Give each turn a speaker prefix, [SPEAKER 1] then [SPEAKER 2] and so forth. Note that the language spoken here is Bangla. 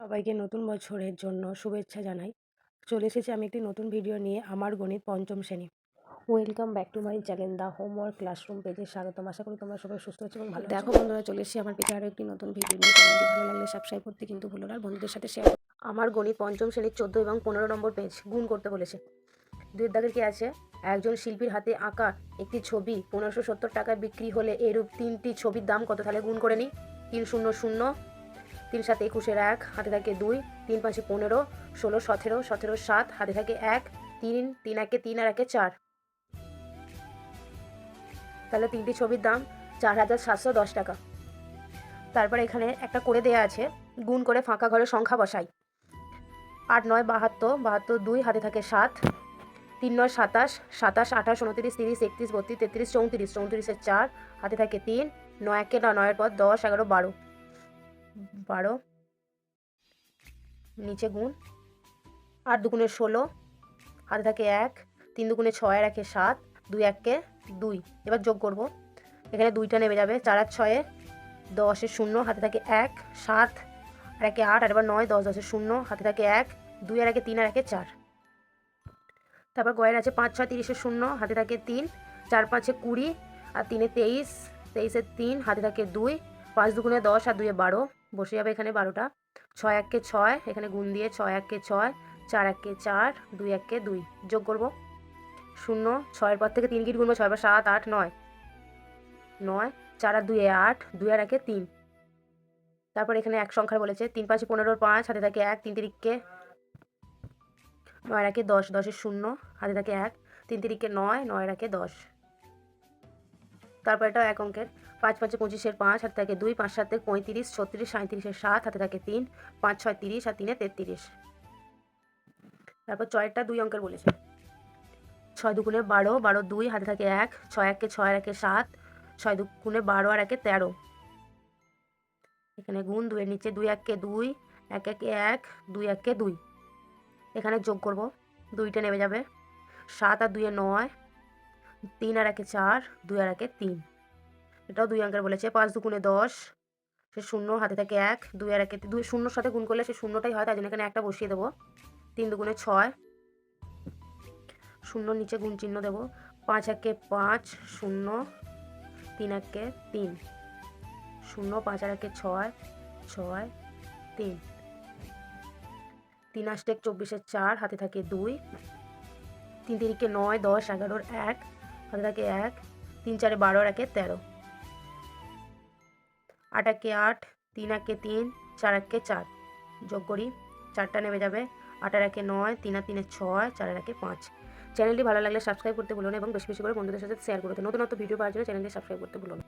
[SPEAKER 1] সবাইকে নতুন বছরের জন্য শুভেচ্ছা জানাই। চলে এসেছি আমি একটি নতুন ভিডিও নিয়ে, আমার গণিত পঞ্চম শ্রেণী। Welcome back to my channel the homework classroom পেজে স্বাগতম। আশা করি তোমরা সবাই সুস্থ আছো এবং ভালো দেখো বন্ধুরা, চলে এসেছি আমার পেজে আরও একটি নতুন ভিডিও নিয়ে। চ্যানেলটি ভালো লাগলে সাবস্ক্রাইব করতে কিন্তু ভুলো না, আর বন্ধুদের সাথে শেয়ার। আমার গণিত পঞ্চম শ্রেণীর 14 এবং 15 নম্বর পেজ গুণ করতে বলেছে। দুই দাগের কি আছে? একজন শিল্পীর হাতে আঁকা একটি ছবি 1570 টাকায় বিক্রি হলে এরূপ তিনটি ছবির দাম কত? তাহলে গুণ করে নিই। 300, 3 7 21 1, হাতে থাকে 2, 3 5 15, 16 17, 17 7, হাতে থাকে 1, 3 3 1 3 আর 1 4। তাহলে তিনটি ছবির দাম 4710 টাকা। তারপরে এখানে একটা করে দেয়া আছে, গুণ করে ফাঁকা ঘরের সংখ্যা বসাই। 8 9 72, 72 2, হাতে থাকে 7, 3 9 27, 27 28 29 30 31 32 33 34, 34 এর 4, হাতে থাকে 3, 9 1 9 এর পর 10 11 12, 12 নিচে গুণ। 8 2 16, হাতে থাকে 1, 3 2 6 আর 1 7, 2 1 2। এবার যোগ করব। এখানে 2টা নেমে যাবে। 4 আর 6 10 এর 0, হাতে থাকে 1, 7 আর 1 8, আর এবার 9 10 10 এর 0, হাতে থাকে 1, 2 আর 1 3 আর 1 4। তারপর গয়ের আছে 5 6 30 এর 0, হাতে থাকে 3, 4 5 20 আর 3 23, 23 এর 3, হাতে থাকে 2, 5 2 10 আর 2 12, বসে যাবে এখানে 12টা। 6 1 6, এখানে গুণ দিয়ে 6 1 6, 4 1 4, 2 1 2, যোগ করব। 0 6 এর পর থেকে 3 গিট গুনবো। 6 বার 7 8 9, 9 4 আর 2 8, 2 আর 1 3। তারপর এখানে এক সংখ্যার বলেছে। 3 5 15 5, হাতে থাকে 1, 3 তিরিকে 9 আর 1 10, 10 এর 0, হাতে থাকে 1, 3 তিরিকে 9, 9 আর 1 10। তারপর এটা এক অঙ্কের। 5 5 25 এর 5, হাতে থাকে 2, 5 7 35 36 37 এর 7, হাতে থাকে 3, 5 6 30 আর 3 33। তারপর 6 টা 2 অঙ্কের বলেছে। 6 2 12, 12 2, হাতে থাকে 1, 6 1 6 আর 1 7, 6 2 12 আর 1 13। এখানে গুণ। 2 এর নিচে 2 1 2, 1 1 1, 2 1 2। এখানে যোগ করব। 2টা নেমে যাবে। 7 আর 2 9, 3 আর 1 4, 2 আর 1 3। এটাও 2 অঙ্কের বলেছে। 5 2 10, সে 0, হাতে থাকে 1, 2 আর 1 2, 0 সাথে গুণ করলে সে 0টাই হয়, তাই জন্য এখানে একটা বসিয়ে দেবো। 3 2 6, 0 নিচে গুণ চিহ্ন দেবো। 5 1 5, 0, 3 1 3, 0 5 আর 1 6, 6 3, 3 8 24 এর 4, হাতে থাকে 2, 3 3 9 10 11 1, হাতে থাকে 1, 3 4 12 আর 1 13। 8 1 8, 3 1 3, 4 1 4, যোগ করি। 4টা নেমে যাবে। 8 আর 1 9, 3 আর 3 6, 4 আর 1 5। চ্যানেলটি ভালো লাগলে সাবস্ক্রাইব করতে ভুলো না এবং বেশি বেশি করে বন্ধুদের সাথে শেয়ার করে দিন। নতুন ভিডিও পাওয়ার জন্য চ্যানেলটি সাবস্ক্রাইব করতে ভুলো না।